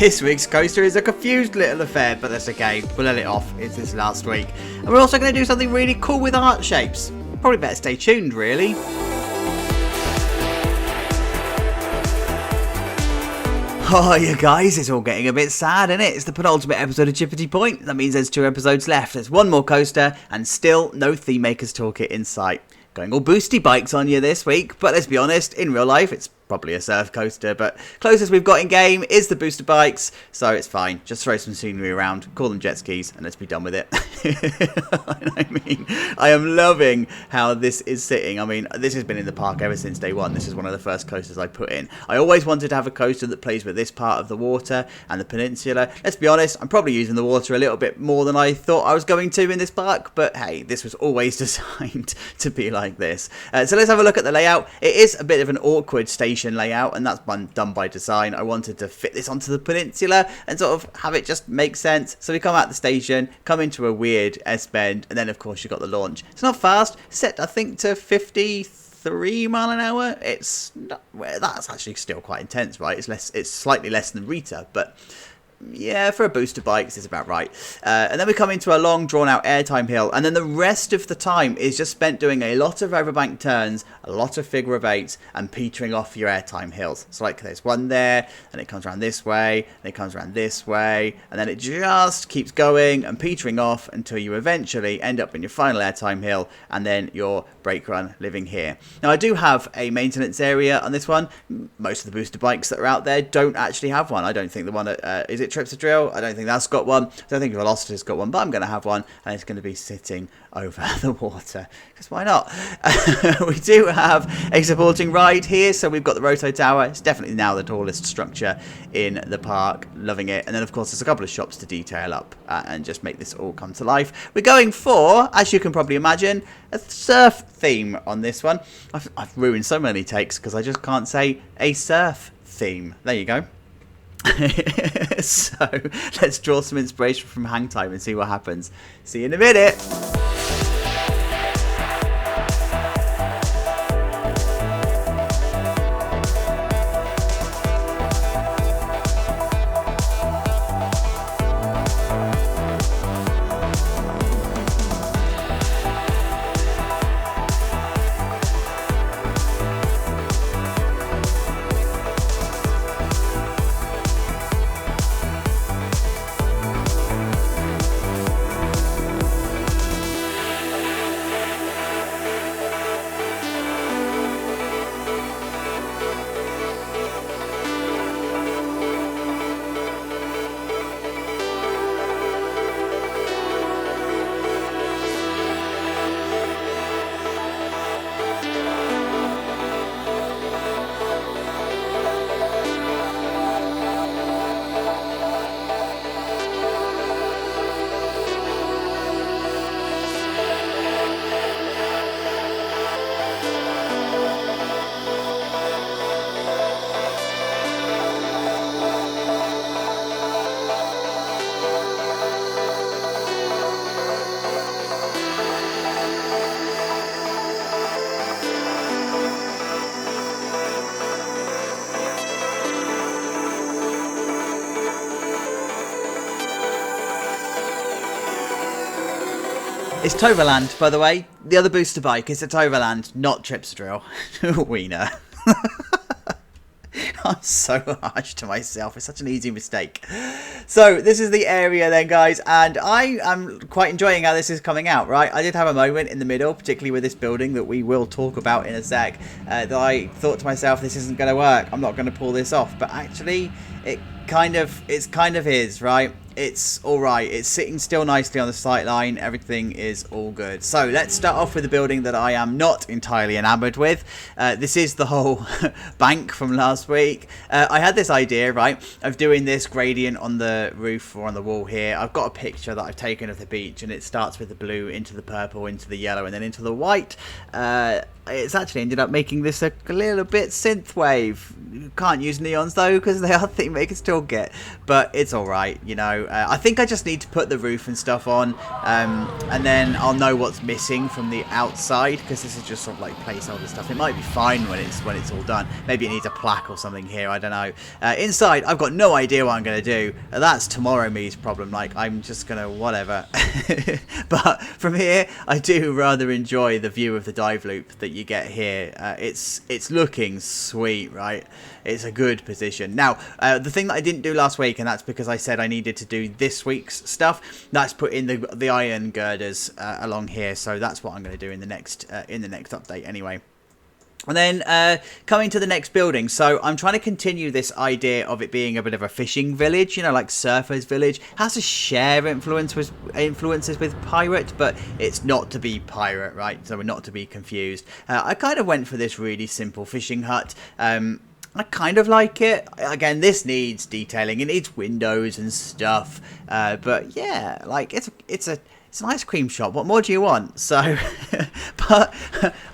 This week's coaster is a confused little affair, but that's okay. We'll let it off. It's this last week. And we're also going to do something really cool with art shapes. Probably better stay tuned, really. Oh, you guys, it's all getting a bit sad, isn't it? It's the penultimate episode of Chippity Point. That means there's 2 episodes left. There's one more coaster, and still no Thememaker's Toolkit in sight. Going all boosty bikes on you this week, but let's be honest, in real life, it's probably a surf coaster, but closest we've got in game is the booster bikes, so it's fine. Just throw some scenery around, call them jet skis, and let's be done with it. I mean, I am loving how this is sitting. I mean, this has been in the park ever since day one. This is one of the first coasters I put in. I always wanted to have a coaster that plays with this part of the water and the peninsula. Let's be honest, I'm probably using the water a little bit more than I thought I was going to in this park, but hey, this was always designed to be like this. So let's have a look at the layout. It is a bit of an awkward station layout, and that's done by design. I wanted to fit this onto the peninsula and sort of have it just make sense. So we come out the station, come into a weird S-bend, and then of course you've got the launch. It's not fast, set I think to 53 mile an hour. It's not, well, that's actually still quite intense, right? It's slightly less than Rita, but yeah, for a booster bikes, it's about right. And then we come into a long, drawn-out airtime hill, and then the rest of the time is just spent doing a lot of overbank turns, a lot of figure of 8s, and petering off your airtime hills. So like there's one there, and it comes around this way, and it comes around this way, and then it just keeps going and petering off until you eventually end up in your final airtime hill, and then your brake run living here. Now I do have a maintenance area on this one. Most of the booster bikes that are out there don't actually have one. I don't think the one at, is it Trips to Drill? I don't think that's got one. I don't think Velocity's got one, but I'm going to have one, and it's going to be sitting over the water, because why not? We do have a supporting ride here, so we've got the Roto Tower. It's definitely now the tallest structure in the park. Loving it. And then of course there's a couple of shops to detail up and just make this all come to life. We're going for, as you can probably imagine, a surf theme on this one. I've ruined so many takes because I just can't say a surf theme. There you go. So let's draw some inspiration from hang time and see what happens. See you in a minute. It's Toverland, by the way. The other booster bike is a Toverland, not Trips Drill. Wiener. I'm so harsh to myself. It's such an easy mistake. So this is the area then, guys, and I am quite enjoying how this is coming out, right? I did have a moment in the middle, particularly with this building that we will talk about in a sec, that I thought to myself, this isn't going to work. I'm not going to pull this off. But actually, it kind of is, right? It's all right. It's sitting still nicely on the sight line. Everything is all good. So let's start off with the building that I am not entirely enamored with. This is the whole bank from last week. I had this idea, right, of doing this gradient on the roof or on the wall here. I've got a picture that I've taken of the beach, and it starts with the blue into the purple, into the yellow, and then into the white. It's actually ended up making this a little bit synthwave. You can't use neons though, because they are Thememaker's Toolkit, but it's all right, you know. So I think I just need to put the roof and stuff on, and then I'll know what's missing from the outside, because this is just sort of like placeholder stuff. It might be fine when it's all done. Maybe it needs a plaque or something here, I don't know. Inside, I've got no idea what I'm going to do. That's tomorrow me's problem. Like, I'm just going to whatever. But from here, I do rather enjoy the view of the dive loop that you get here. It's looking sweet, right? It's a good position. Now, the thing that I didn't do last week, and that's because I said I needed to do this week's stuff, that's put in the iron girders along here. So that's what I'm going to do in the next update anyway. And then coming to the next building, so I'm trying to continue this idea of it being a bit of a fishing village, you know, like Surfer's Village. It has to share influences with pirate, but it's not to be pirate, right? So we're not to be confused. I kind of went for this really simple fishing hut. I kind of like it. Again, this needs detailing. It needs windows and stuff. But yeah, like it's an ice cream shop. What more do you want? So, but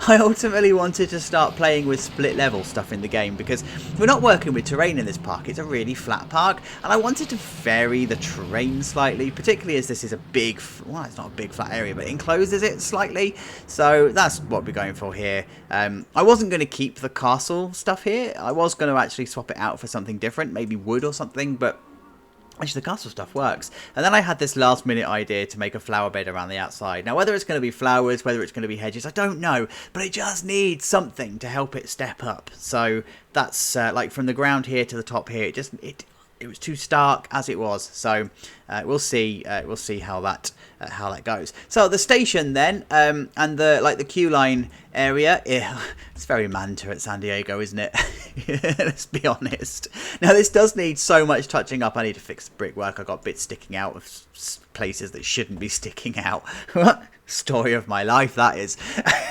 I ultimately wanted to start playing with split level stuff in the game, because we're not working with terrain in this park. It's a really flat park, and I wanted to vary the terrain slightly, particularly as this is a big, well, it's not a big flat area, but it encloses it slightly. So that's what we're going for here. I wasn't going to keep the castle stuff here. I was going to actually swap it out for something different, maybe wood or something, but actually, the castle stuff works. And then I had this last minute idea to make a flower bed around the outside. Now, whether it's going to be flowers, whether it's going to be hedges, I don't know. But it just needs something to help it step up. So that's like from the ground here to the top here. It was too stark as it was. So we'll see how that goes. So the station then, and the queue line area, it's very Manta at San Diego, isn't it? Let's be honest. Now this does need so much touching up. I need to fix the brickwork. I got bits sticking out of places that shouldn't be sticking out. Story of my life, that is.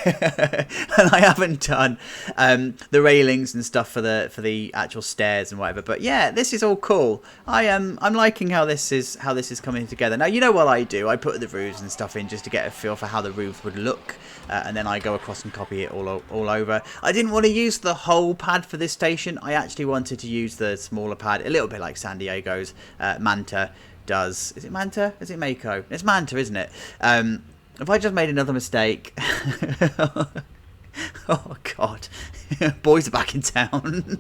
And I haven't done the railings and stuff for the actual stairs and whatever. But yeah, this is all cool. I'm liking how this is coming together. Now, you know what I do? I put the roofs and stuff in just to get a feel for how the roof would look, and then I go across and copy it all over. I didn't want to use the whole pad for this station. I actually wanted to use the smaller pad, a little bit like San Diego's Manta does. Is it Manta? Is it Mako? It's Manta, isn't it? Have I just made another mistake? Oh, God. Boys are back in town.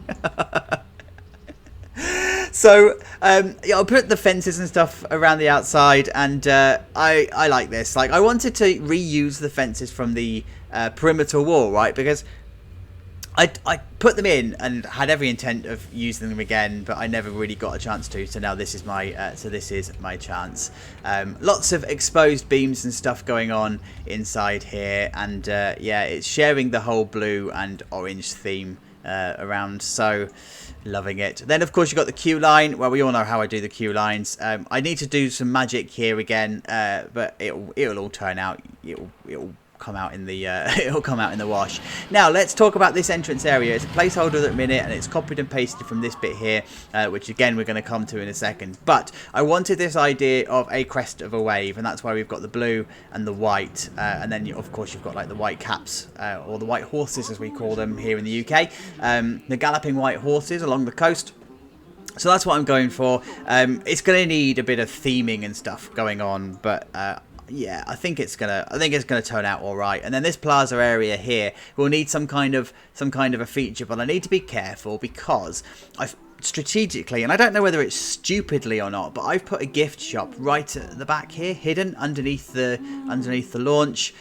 So, yeah, I'll put the fences and stuff around the outside, and I like this. Like, I wanted to reuse the fences from the perimeter wall, right? Because I put them in and had every intent of using them again, but I never really got a chance to. So now this is my chance. Lots of exposed beams and stuff going on inside here, and yeah, it's sharing the whole blue and orange theme around. So loving it. Then of course you've got the queue line. Well, we all know how I do the queue lines. I need to do some magic here again, but it'll all turn out. It'll come out in the it'll come out in the wash. Now let's talk about this entrance area. It's a placeholder at the minute, and it's copied and pasted from this bit here, which again we're going to come to in a second. But I wanted this idea of a crest of a wave, and that's why we've got the blue and the white, and then of course you've got like the white caps, or the white horses as we call them here in the UK, the galloping white horses along the coast. So that's what I'm going for. It's going to need a bit of theming and stuff going on, but yeah, I think it's gonna turn out all right. And then this plaza area here will need some kind of a feature, but I need to be careful because I've strategically, and I don't know whether it's stupidly or not, but I've put a gift shop right at the back here, hidden underneath the launch.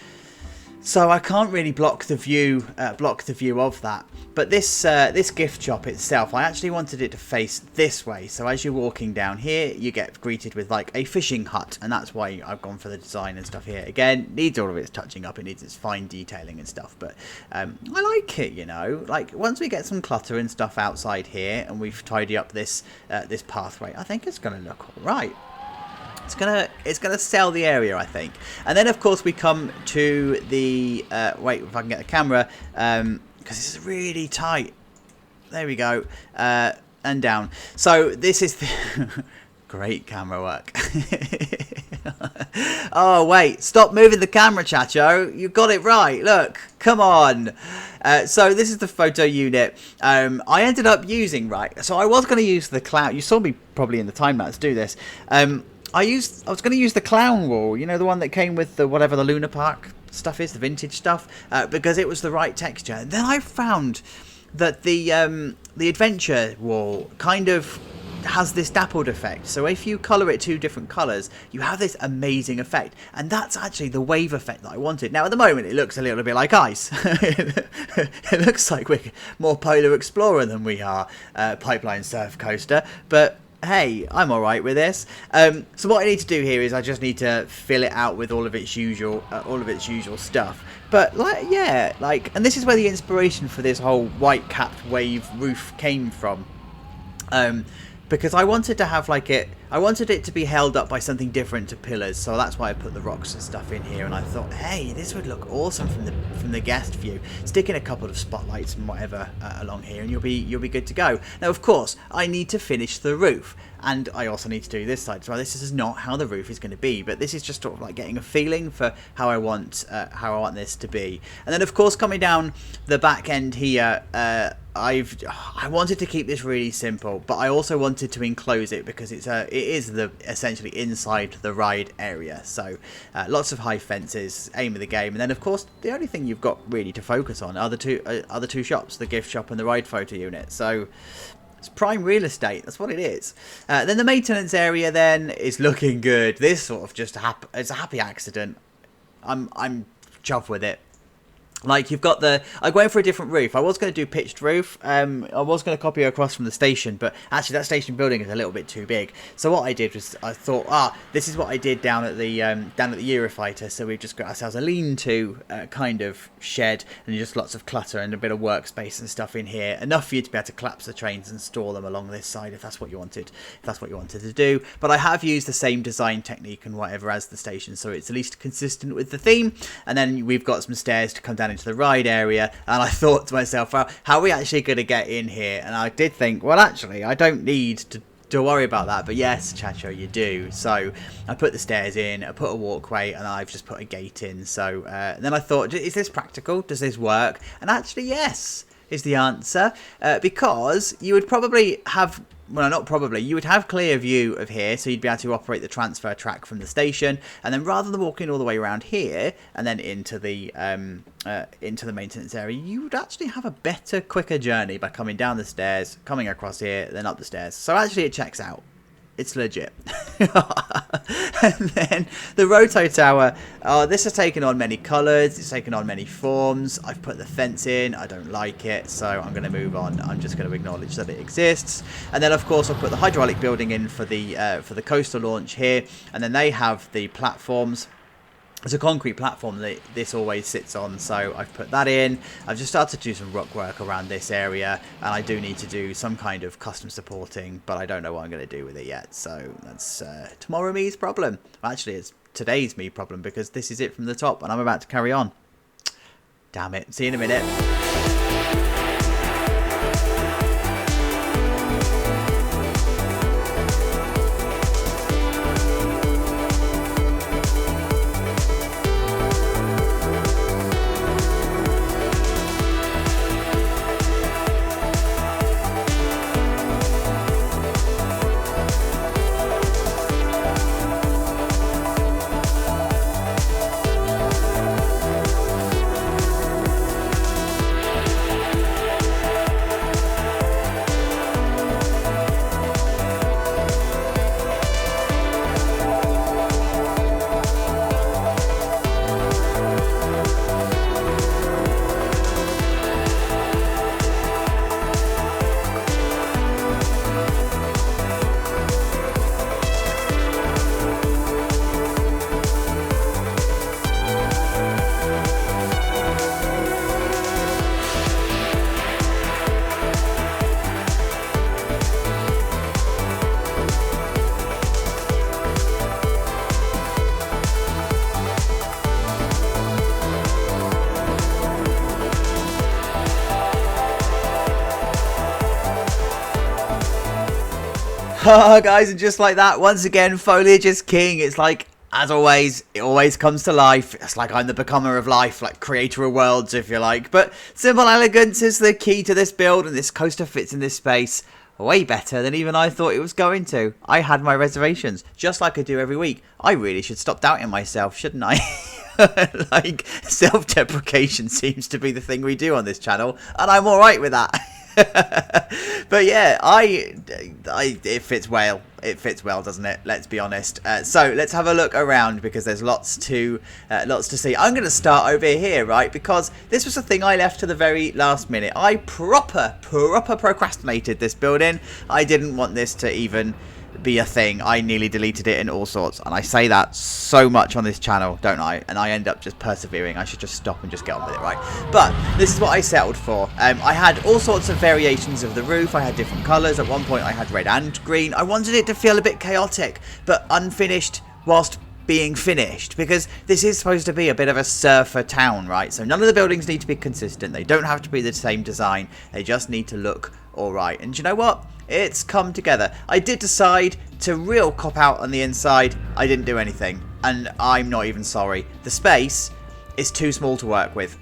So I can't really block the view of that. But this gift shop itself, I actually wanted it to face this way. So as you're walking down here, you get greeted with like a fishing hut, and that's why I've gone for the design and stuff here. Again, needs all of its touching up, it needs its fine detailing and stuff. But I like it, you know. Like once we get some clutter and stuff outside here, and we've tidied up this pathway, I think it's going to look all right. It's gonna sell the area, I think. And then of course we come to the wait, if I can get the camera, because this is really tight. There we go, and down. So this is the Great camera work. Oh, wait. Stop moving the camera, Chacho. You got it right. Look. Come on. So this is the photo unit. I ended up using, so I was going to use the clown. You saw me probably in the time lapse do this. I was going to use the clown wall. You know, the one that came with the whatever the Luna Park stuff is, the vintage stuff, because it was the right texture. And then I found that the adventure wall kind of has this dappled effect. So if you colour it 2 different colours, you have this amazing effect. And that's actually the wave effect that I wanted. Now, at the moment, it looks a little bit like ice. It looks like we're more Polar Explorer than we are Pipeline Surf Coaster. But hey, I'm alright with this. So what I need to do here is I just need to fill it out with all of its usual stuff. But and this is where the inspiration for this whole white capped wave roof came from. Because I wanted to have I wanted it to be held up by something different to pillars, so that's why I put the rocks and stuff in here. And I thought, hey, this would look awesome from the guest view. Stick in a couple of spotlights and whatever along here, and you'll be good to go. Now, of course, I need to finish the roof, and I also need to do this side. So this is not how the roof is going to be, but this is just sort of like getting a feeling for how I want this to be. And then, of course, coming down the back end here. I wanted to keep this really simple, but I also wanted to enclose it because it is essentially inside the ride area. So lots of high fences, aim of the game, and then of course the only thing you've got really to focus on are the two shops, the gift shop and the ride photo unit. So it's prime real estate. That's what it is. Then the maintenance area then is looking good. This sort of just it's a happy accident. I'm chuffed with it. Like, you've got I'm going for a different roof. I was going to do pitched roof. I was going to copy across from the station, but actually that station building is a little bit too big. So what I did was I thought, this is what I did down at the Eurofighter. So we've just got ourselves a lean-to kind of shed, and just lots of clutter and a bit of workspace and stuff in here. Enough for you to be able to collapse the trains and store them along this side if that's what you wanted. If that's what you wanted to do. But I have used the same design technique and whatever as the station, so it's at least consistent with the theme. And then we've got some stairs to come down into the ride area, and I thought to myself, well, how are we actually going to get in here? And I did think, well, actually I don't need to worry about that, but yes, Chacho, you do. So I put the stairs in, I put a walkway, and I've just put a gate in. So then I thought, is this practical? Does this work? And actually, yes is the answer, because you would probably have, well, not probably, you would have clear view of here, so you'd be able to operate the transfer track from the station, and then rather than walking all the way around here and then into the maintenance area, you would actually have a better, quicker journey by coming down the stairs, coming across here, then up the stairs. So actually it checks out. It's legit. And then the Roto Tower. This has taken on many colours. It's taken on many forms. I've put the fence in. I don't like it, so I'm going to move on. I'm just going to acknowledge that it exists. And then, of course, I'll put the hydraulic building in for the coaster launch here. And then they have the platforms. It's a concrete platform that this always sits on, so I've put that in. I've just started to do some rock work around this area, and I do need to do some kind of custom supporting, but I don't know what I'm going to do with it yet, so that's tomorrow me's problem. Well, actually, it's today's me problem, because this is it from the top, and I'm about to carry on. Damn it. See you in a minute. Oh, guys, and just like that, once again, foliage is king. It's like, as always, it always comes to life. It's like I'm the becomer of life, like creator of worlds, if you like. But simple elegance is the key to this build, and this coaster fits in this space way better than even I thought it was going to. I had my reservations, just like I do every week. I really should stop doubting myself, shouldn't I? Like, self-deprecation seems to be the thing we do on this channel, and I'm alright with that. But yeah, it fits well. It fits well, doesn't it? Let's be honest. So let's have a look around, because there's lots to see. I'm going to start over here, right? Because this was a thing I left to the very last minute. I proper procrastinated this building. I didn't want this to even be a thing. I nearly deleted it in all sorts, and I say that so much on this channel, don't I? And I end up just persevering. I should just stop and just get on with it, right? But this is what I settled for. I had all sorts of variations of the roof. I had different colours. At one point I had red and green. I wanted it to feel a bit chaotic but unfinished whilst being finished, because this is supposed to be a bit of a surfer town, right? So none of the buildings need to be consistent. They don't have to be the same design. They just need to look alright. And you know what? It's come together. I did decide to real cop out on the inside. I didn't do anything, and I'm not even sorry. The space is too small to work with,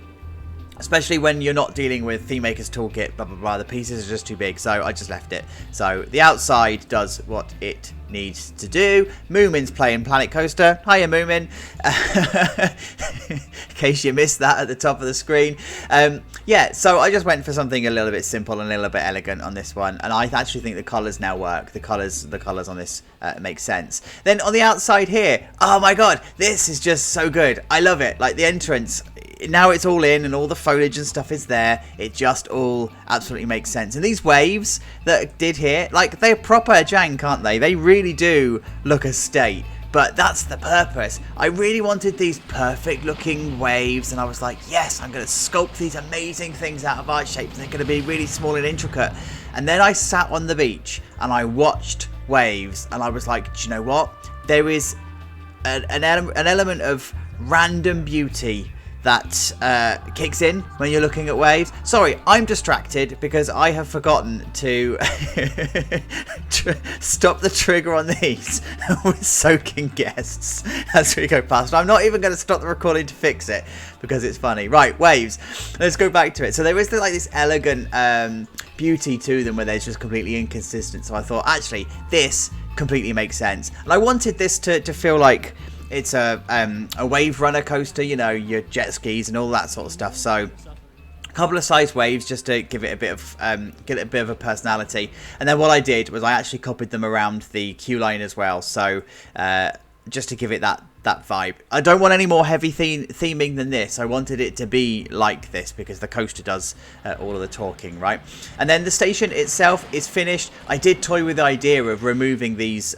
especially when you're not dealing with Thememaker's Toolkit, blah blah blah. The pieces are just too big, so I just left it. So the outside does what it needs to do. Moomin's playing Planet Coaster. Hiya, Moomin. In case you missed that at the top of the screen. Yeah, so I just went for something a little bit simple and a little bit elegant on this one, and I actually think the colours now work. The colours on this make sense. Then on the outside here, oh my god, this is just so good. I love it. Like the entrance, now it's all in and all the foliage and stuff is there. It just all absolutely makes sense. And these waves that I did here, like, they're proper jank, aren't they? They really do look a state. But that's the purpose. I really wanted these perfect looking waves, and I was like, yes, I'm going to sculpt these amazing things out of art shapes. They're going to be really small and intricate. And then I sat on the beach and I watched waves, and I was like, do you know what? There is an element of random beauty that kicks in when you're looking at waves. Sorry, I'm distracted because I have forgotten to stop the trigger on these with soaking guests as we go past. I'm not even going to stop the recording to fix it because it's funny. Right, waves. Let's go back to it. So there is like this elegant beauty to them where they're just completely inconsistent. So I thought, actually, this completely makes sense. And I wanted this to feel like it's a wave runner coaster, you know, your jet skis and all that sort of stuff. So a couple of size waves just to give it a bit of get it a bit of a personality. And then what I did was I actually copied them around the queue line as well. So just to give it that vibe. I don't want any more heavy theming than this. I wanted it to be like this because the coaster does all of the talking, right? And then the station itself is finished. I did toy with the idea of removing these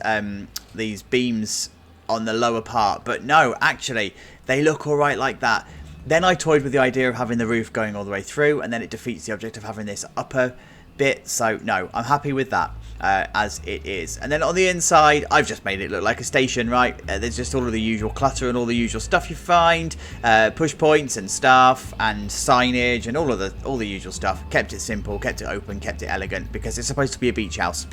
beams on the lower part, but no, actually they look all right like that. Then I toyed with the idea of having the roof going all the way through, and then it defeats the object of having this upper bit. So no, I'm happy with that as it is. And then on the inside, I've just made it look like a station, right? There's just all of the usual clutter and all the usual stuff you find, push points and stuff and signage and all the usual stuff. Kept it simple, kept it open, kept it elegant, because it's supposed to be a beach house.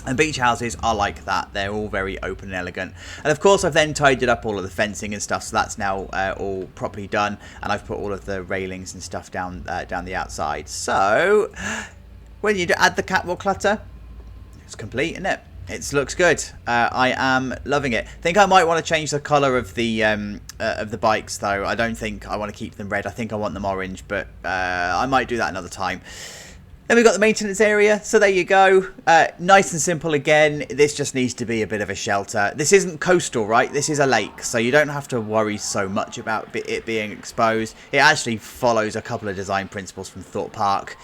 And beach houses are like that. They're all very open and elegant. And of course, I've then tidied up all of the fencing and stuff, so that's now all properly done. And I've put all of the railings and stuff down the outside. So when you add the catwalk clutter, it's complete, isn't it? It looks good. I am loving it. I think I might want to change the colour of the bikes, though. I don't think I want to keep them red. I think I want them orange, but I might do that another time. Then we've got the maintenance area, so there you go. Nice and simple again. This just needs to be a bit of a shelter. This isn't coastal, right? This is a lake, so you don't have to worry so much about it being exposed. It actually follows a couple of design principles from Thought Park.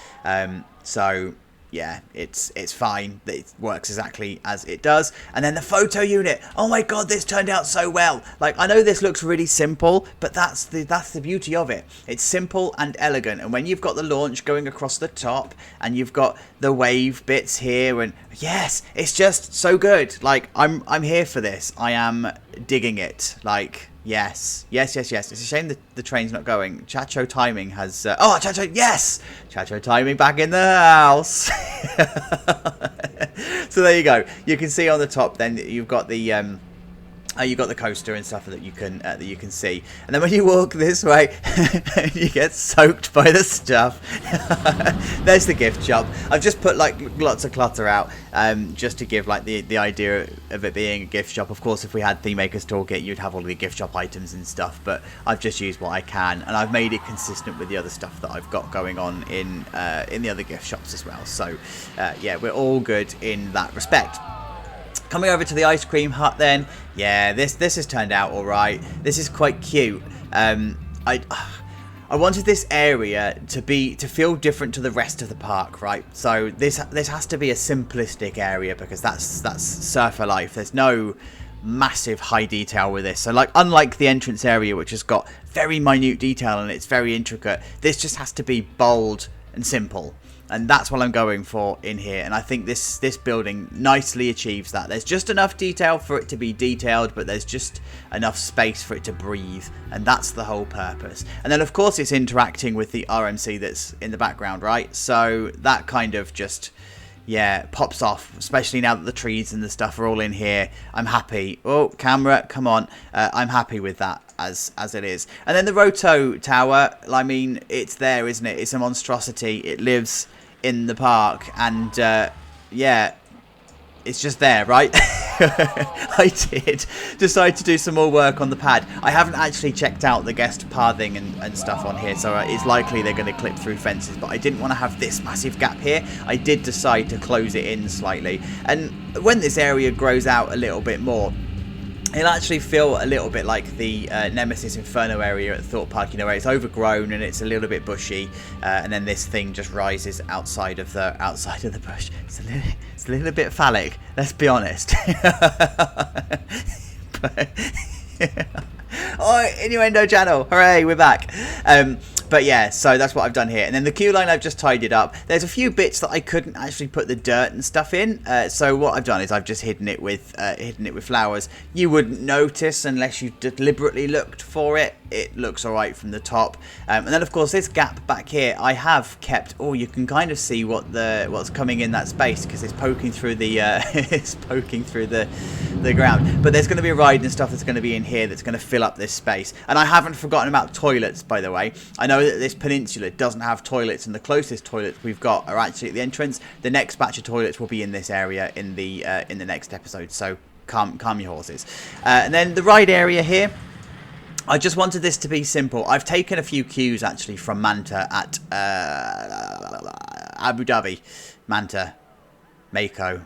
So yeah, it's fine. It works exactly as it does. And then the photo unit. Oh my god, this turned out so well. Like, I know this looks really simple, but that's the beauty of it. It's simple and elegant. And when you've got the launch going across the top and you've got the wave bits here, and yes, it's just so good. Like, I'm here for this. I am digging it. Like, yes. It's a shame that the train's not going. Chacho timing has... oh, Chacho, yes! Chacho timing back in the house. So there you go. You can see on the top then you've got the you've got the coaster and stuff that you can see, and then when you walk this way, you get soaked by the stuff. There's the gift shop. I've just put like lots of clutter out, just to give like the idea of it being a gift shop. Of course, if we had Thememaker's Toolkit, you'd have all the gift shop items and stuff, but I've just used what I can, and I've made it consistent with the other stuff that I've got going on in the other gift shops as well. So yeah, we're all good in that respect. Coming over to the ice cream hut then, yeah, this has turned out all right. This is quite cute. I wanted this area to feel different to the rest of the park, right? So this has to be a simplistic area because that's surfer life. There's no massive high detail with this. So like unlike the entrance area, which has got very minute detail and it's very intricate, this just has to be bold and simple. And that's what I'm going for in here. And I think this building nicely achieves that. There's just enough detail for it to be detailed, but there's just enough space for it to breathe. And that's the whole purpose. And then, of course, it's interacting with the RMC that's in the background, right? So that kind of just, yeah, pops off, especially now that the trees and the stuff are all in here. I'm happy. Oh, camera, come on. I'm happy with that as it is. And then the Roto Tower, I mean, it's there, isn't it? It's a monstrosity. It lives in the park, and yeah, it's just there, right? I did decide to do some more work on the pad. I haven't actually checked out the guest pathing and stuff on here, so it's likely they're going to clip through fences, but I didn't want to have this massive gap here. I did decide to close it in slightly, and when this area grows out a little bit more, it'll actually feel a little bit like the Nemesis Inferno area at Thorpe Park, you know, where it's overgrown and it's a little bit bushy, and then this thing just rises outside of the bush. It's a little bit phallic, let's be honest. But, oh, innuendo channel, hooray, we're back. But yeah, so that's what I've done here. And then the queue line, I've just tidied up. There's a few bits that I couldn't actually put the dirt and stuff in. So what I've done is I've just hidden it with flowers. You wouldn't notice unless you deliberately looked for it. It looks all right from the top. And then of course this gap back here, I have kept. Oh, you can kind of see what's coming in that space because it's poking through the the ground. But there's going to be a ride and stuff that's going to be in here that's going to fill up this space. And I haven't forgotten about toilets, by the way. I know that this peninsula doesn't have toilets, and the closest toilets we've got are actually at the entrance. The next batch of toilets will be in this area in the next episode, so calm your horses. And then the ride area here, I just wanted this to be simple. I've taken a few cues actually from Manta at Abu Dhabi, Manta, Mako,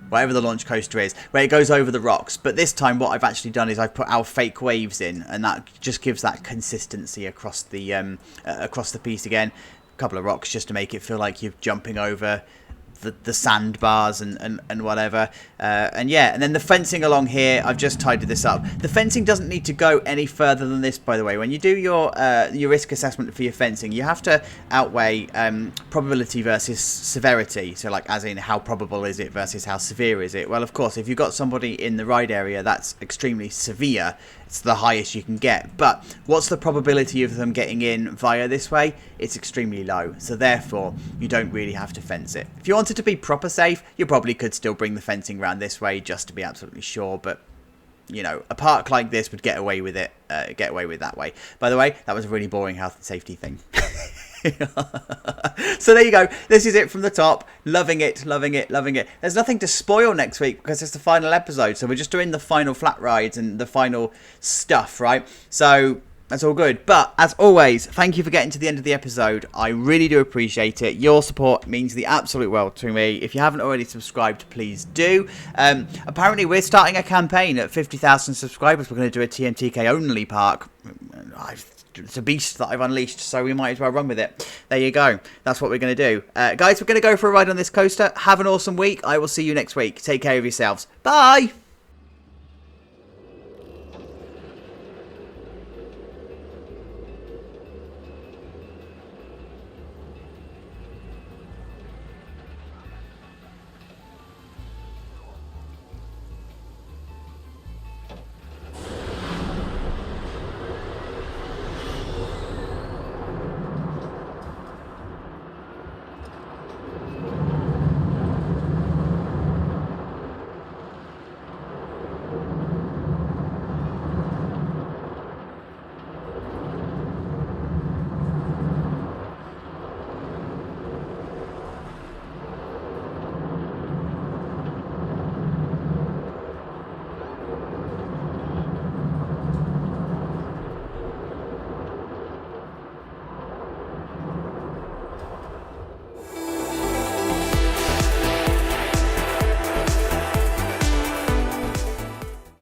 whatever the launch coaster is, where it goes over the rocks. But this time what I've actually done is I've put our fake waves in, and that just gives that consistency across the piece again. A couple of rocks just to make it feel like you're jumping over the sandbars and whatever. And yeah, and then the fencing along here, I've just tidied this up. The fencing doesn't need to go any further than this, by the way. When you do your risk assessment for your fencing, you have to outweigh probability versus severity. So like as in how probable is it versus how severe is it? Well, of course, if you've got somebody in the ride area that's extremely severe, it's the highest you can get. But what's the probability of them getting in via this way? It's extremely low. So therefore, you don't really have to fence it. If you wanted to be proper safe, you probably could still bring the fencing around this way just to be absolutely sure. But, you know, a park like this would get away with it, get away with that way. By the way, that was a really boring health and safety thing. So there you go. This is it from the top. Loving it, loving it, loving it. There's nothing to spoil next week because it's the final episode. So we're just doing the final flat rides and the final stuff, right? So that's all good. But as always, thank you for getting to the end of the episode. I really do appreciate it. Your support means the absolute world to me. If you haven't already subscribed, please do. Apparently, we're starting a campaign at 50,000 subscribers. We're going to do a TMTK only park. It's a beast that I've unleashed, so we might as well run with it. There you go. That's what we're going to do. Guys, we're going to go for a ride on this coaster. Have an awesome week. I will see you next week. Take care of yourselves. Bye!